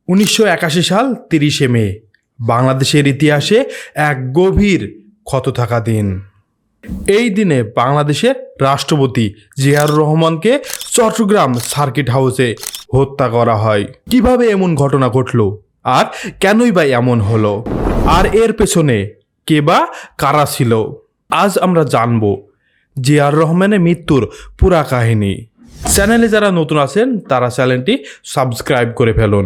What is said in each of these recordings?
1981 সাল 30 মে বাংলাদেশের ইতিহাসে এক গভীর ক্ষত থাকা দিন। এই দিনে বাংলাদেশের রাষ্ট্রপতি জিয়াউর রহমানকে চট্টগ্রাম সার্কিট হাউসে হত্যা করা হয়। কিভাবে এমন ঘটনা ঘটল আর কেনই বা এমন হলো, আর এর পেছনে কে বা কারা ছিল, আজ আমরা জানব জিয়াউর রহমানের মৃত্যুর পুরা কাহিনী। চ্যানেলে যারা নতুন আছেন তারা চ্যানেলটি সাবস্ক্রাইব করে ফেলুন।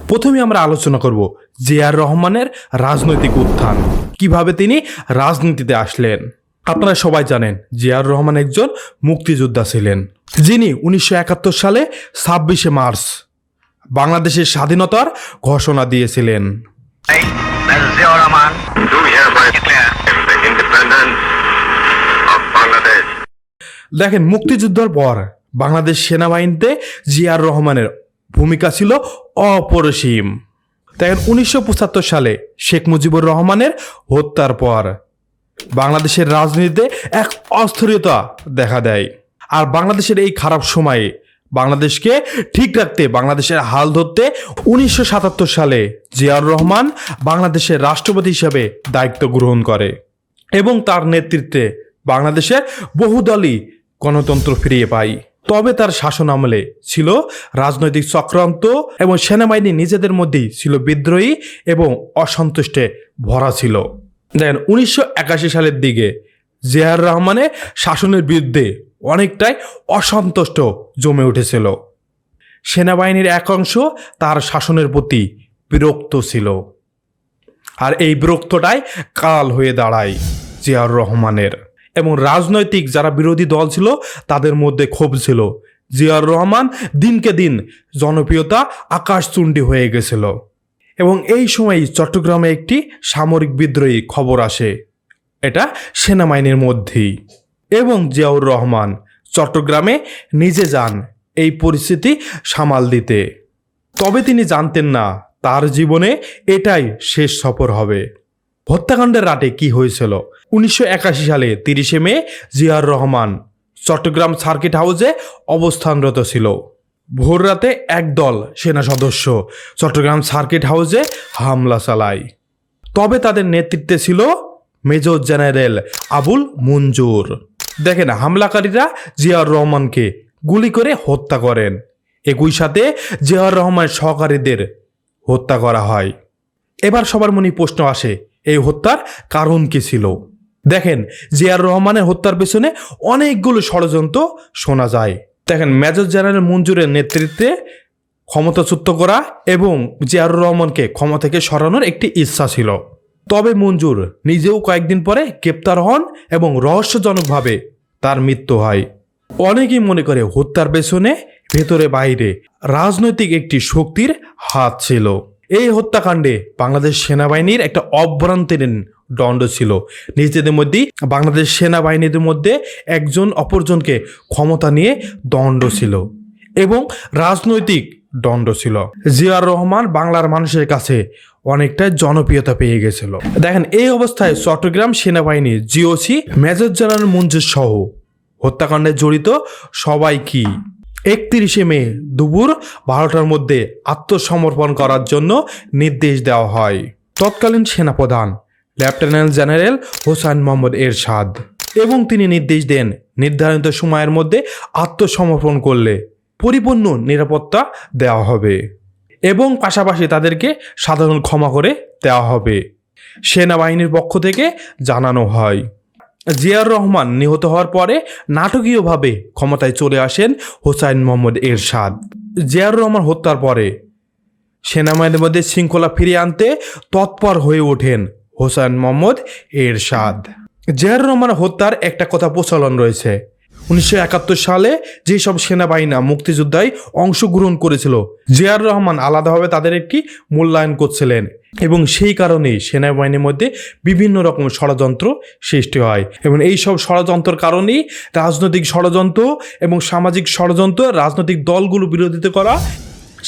প্রথমে আমরা আলোচনা করব জিয়াউর রহমানের রাজনৈতিক উত্থান, কিভাবে তিনি রাজনীতিতে আসলেন। আপনারা সবাই জানেন জিয়াউর রহমান একজন মুক্তিযোদ্ধা ছিলেন, যিনি 1971 সালে 26 মার্চ বাংলাদেশের স্বাধীনতার ঘোষণা দিয়েছিলেন। দেখেন, মুক্তিযুদ্ধের পর বাংলাদেশ সেনাবাহিনীতে জিয়াউর রহমানের ভূমিকা ছিল অপরিসীম। দেখেন, 1975 সালে শেখ মুজিবুর রহমানের হত্যার পর বাংলাদেশের রাজনীতিতে এক অস্থিরতা দেখা দেয়। আর বাংলাদেশের এই খারাপ সময়ে বাংলাদেশকে ঠিক রাখতে, বাংলাদেশের হাল ধরতে 1977 সালে জিয়াউর রহমান বাংলাদেশের রাষ্ট্রপতি হিসেবে দায়িত্ব গ্রহণ করে এবং তার নেতৃত্বে বাংলাদেশের বহুদলই গণতন্ত্র ফিরিয়ে পায়। তবে তার শাসন আমলে ছিল রাজনৈতিক চক্রান্ত এবং সেনাবাহিনী নিজেদের মধ্যেই ছিল বিদ্রোহী এবং অসন্তুষ্টে ভরা ছিল। দেখেন, 1981 সালের দিকে জিয়াউর রহমানের শাসনের বিরুদ্ধে অনেকটাই অসন্তুষ্ট জমে উঠেছিল। সেনাবাহিনীর এক অংশ তার শাসনের প্রতি বিরক্ত ছিল, আর এই বিরক্তটাই কাল হয়ে দাঁড়ায় জিয়াউর রহমানের। এবং রাজনৈতিক যারা বিরোধী দল ছিল তাদের মধ্যে ক্ষোভ ছিল। জিয়াউর রহমান দিনকে দিন জনপ্রিয়তা আকাশচুণ্ডী হয়ে গেছিল। এবং এই সময় চট্টগ্রামে একটি সামরিক বিদ্রোহী খবর আসে, এটা সেনাবাহিনীর মধ্যেই। এবং জিয়াউর রহমান চট্টগ্রামে নিজে যান এই পরিস্থিতি সামাল দিতে। তবে তিনি জানতেন না তার জীবনে এটাই শেষ সফর হবে। হত্যাকাণ্ডের রাতে কি হয়েছিল? 1981 সালে 30 মে জিয়াউর রহমান চট্টগ্রাম সার্কিট হাউসে অবস্থানরত ছিল। ভোর রাতে একদল সেনা সদস্য চট্টগ্রাম সার্কিট হাউসে হামলা চালায়। তবে তাদের নেতৃত্বে ছিল মেজর জেনারেল আবুল মঞ্জুর। দেখেন, হামলাকারীরা জিয়াউর রহমানকে গুলি করে হত্যা করেন। একই সাথে জিয়াউর রহমানের সহকারীদের হত্যা করা হয়। এবার সবার মনে প্রশ্ন আসে, এই হত্যার কারণ কি ছিল? দেখেন, জিয়াউর রহমানের হত্যার পেছনে অনেকগুলো ষড়যন্ত্র শোনা যায়। দেখেন, মেজর জেনারেল মঞ্জুরের নেতৃত্বে ক্ষমতাচ্যুত করা এবং জিয়াউর রহমানকে ক্ষমতা থেকে সরানোর একটি ইচ্ছা ছিল। তবে মঞ্জুর নিজেও কয়েকদিন পরে গ্রেপ্তার হন এবং রহস্যজনকভাবে তার মৃত্যু হয়। অনেকেই মনে করে হত্যার পেছনে ভেতরে বাইরে রাজনৈতিক একটি শক্তির হাত ছিল। এই হত্যাকাণ্ডে বাংলাদেশ সেনাবাহিনীর একটা অভ্যন্তরীণ দ্বন্দ্ব ছিল। নিজেদের মধ্যেই বাংলাদেশ সেনাবাহিনীদের মধ্যে একজন অপরজনকে ক্ষমতা নিয়ে দ্বন্দ্ব ছিল এবং রাজনৈতিক দ্বন্দ্ব ছিল। জিয়াউর রহমান বাংলার মানুষের কাছে অনেকটাই জনপ্রিয়তা পেয়ে গেছিল। দেখেন, এই অবস্থায় চট্টগ্রাম সেনাবাহিনী জিওসি মেজর জেনারেল মঞ্জুর সহ হত্যাকাণ্ডে জড়িত সবাই কি 31 মে দুপুর 12টার মধ্যে আত্মসমর্পণ করার জন্য নির্দেশ দেওয়া হয় তৎকালীন সেনাপ্রধান লেফটেন্যান্ট জেনারেল হোসাইন মোহাম্মদ এরশাদ। এবং তিনি নির্দেশ দেন নির্ধারিত সময়ের মধ্যে আত্মসমর্পণ করলে পরিপূর্ণ নিরাপত্তা দেওয়া হবে এবং পাশাপাশি তাদেরকে সাধারণ ক্ষমা করে দেওয়া হবে, সেনাবাহিনীর পক্ষ থেকে জানানো হয়। জিয়াউর রহমান নিহত হওয়ার পরে নাটকীয়ভাবে ক্ষমতায় চলে আসেন হোসাইন মোহাম্মদ এরশাদ। জিয়াউর রহমান হত্যার পরে সেনাবাহিনীর মধ্যে শৃঙ্খলা ফিরিয়ে আনতে তৎপর হয়ে ওঠেন হোসাইন মোহাম্মদ এরশাদ। জিয়াউর রহমান হত্যার একটা কথা প্রচলন রয়েছে, 1971 সালে যেসব সেনাবাহিনী মুক্তিযোদ্ধায় অংশগ্রহণ করেছিল জিয়াউর রহমান আলাদাভাবে তাদের একটি মূল্যায়ন করছিলেন এবং সেই কারণেই সেনাবাহিনীর মধ্যে বিভিন্ন রকম ষড়যন্ত্র সৃষ্টি হয়। এবং এই সব ষড়যন্ত্রের কারণেই রাজনৈতিক ষড়যন্ত্র এবং সামাজিক ষড়যন্ত্র, রাজনৈতিক দলগুলো বিরোধিতা করা,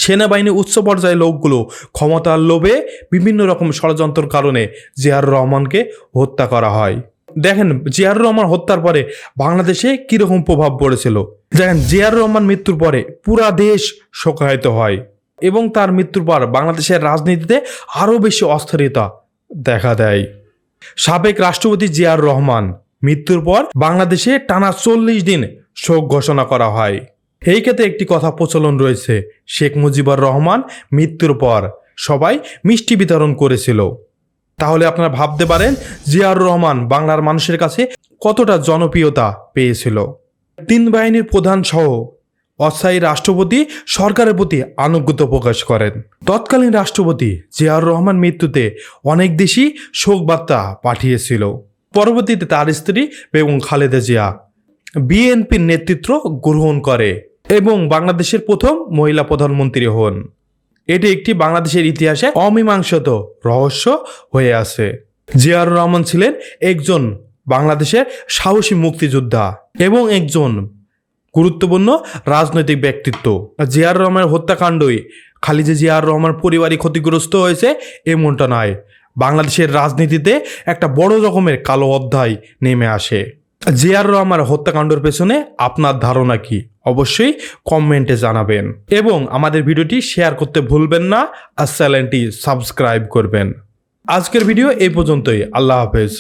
সেনাবাহিনীর উচ্চ পর্যায়ের লোকগুলো ক্ষমতার লোভে বিভিন্ন রকম ষড়যন্ত্রের কারণে জিয়াউর রহমানকে হত্যা করা হয়। দেখেন, জিয়াউর রহমান হত্যার পরে বাংলাদেশে কিরকম প্রভাব পড়েছিল। দেখেন, জিয়াউর রহমান মৃত্যুর পরে পুরা দেশ শোকাহত হয়। এবং তার মৃত্যুর পর বাংলাদেশের রাজনীতিতে আরও বেশি অস্থিরতা দেখা দেয়। সাবেক রাষ্ট্রপতি জিয়াউর রহমান মৃত্যুর পর বাংলাদেশে টানা 40 দিন শোক ঘোষণা করা হয়। এই ক্ষেত্রে একটি কথা প্রচলন রয়েছে, শেখ মুজিবুর রহমান মৃত্যুর পর সবাই মিষ্টি বিতরণ করেছিল। তাহলে আপনারা ভাবতে পারেন জিয়াউর রহমান বাংলার মানুষের কাছে কতটা জনপ্রিয়তা পেয়েছিল। 3 বাহিনীর প্রধান সহ অস্থায়ী রাষ্ট্রপতি সরকারের প্রতি আনুগত্য প্রকাশ করেন। তৎকালীন রাষ্ট্রপতি জিয়াউর রহমান মৃত্যুতে অনেক দেশই শোকবার্তা পাঠিয়েছিল। পরবর্তীতে তার স্ত্রী বেগম খালেদা জিয়া বিএনপির নেতৃত্ব গ্রহণ করে এবং বাংলাদেশের প্রথম মহিলা প্রধানমন্ত্রী হন। এটি একটি বাংলাদেশের ইতিহাসে অমীমাংসিত রহস্য হয়ে আছে। জিয়াউর রহমান ছিলেন একজন বাংলাদেশের সাহসী মুক্তিযোদ্ধা এবং একজন গুরুত্বপূর্ণ রাজনৈতিক ব্যক্তিত্ব। জিয়াউর রহমানের হত্যাকাণ্ডই খালি যে জিয়াউর রহমান পরিবারই ক্ষতিগ্রস্ত হয়েছে এমনটা নয়, বাংলাদেশের রাজনীতিতে একটা বড় রকমের কালো অধ্যায় নেমে আসে। জিয়াউর রহমানের হত্যাকাণ্ডের পেছনে আপনার ধারণা কি অবশ্যই কমেন্টে জানাবেন এবং আমাদের ভিডিওটি শেয়ার করতে ভুলবেন না আর চ্যানেলটি সাবস্ক্রাইব করবেন। আজকের ভিডিও এই পর্যন্তই। আল্লাহ হাফেজ।